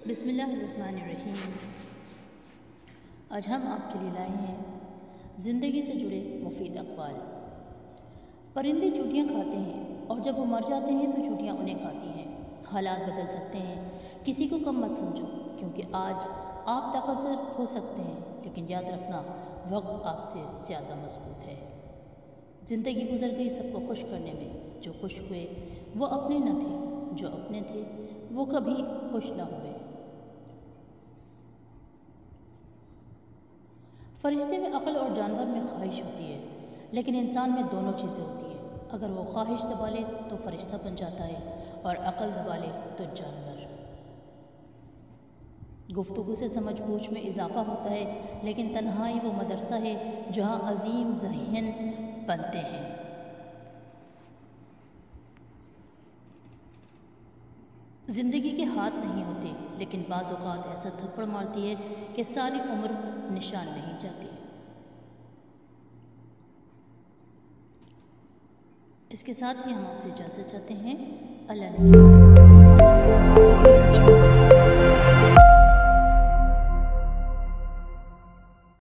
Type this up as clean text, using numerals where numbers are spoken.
बिस्मिल्लाहिर्रहमानिर्रहीम। आज हम आपके लिए लाए हैं ज़िंदगी से जुड़े मुफीद अक़वाल। परिंदे चूटियाँ खाते हैं और जब वो मर जाते हैं तो चूटियाँ उन्हें खाती हैं। हालात बदल सकते हैं, किसी को कम मत समझो, क्योंकि आज आप ताकतवर हो सकते हैं, लेकिन याद रखना वक्त आपसे ज़्यादा मजबूत है। ज़िंदगी गुजर गई सबको खुश करने में, जो खुश हुए वो अपने न थे, जो अपने थे वो कभी खुश न हुए। फरिश्ते में अक्ल और जानवर में ख्वाहिश होती है, लेकिन इंसान में दोनों चीज़ें होती हैं। अगर वो ख्वाहिश दबा ले तो फरिश्ता बन जाता है और अक्ल दबा ले तो जानवर। गुफ्तगू से समझ बूझ में इजाफा होता है, लेकिन तन्हाई वो मदरसा है जहाँ अजीम ज़हन बनते हैं। ज़िंदगी के हाथ नहीं होते, लेकिन बाज़ औक़ात ऐसा थप्पड़ मारती है कि सारी उम्र निशान नहीं जाती। इसके साथ ही हम आपसे इजाज़त चाहते हैं। अल्लाह ने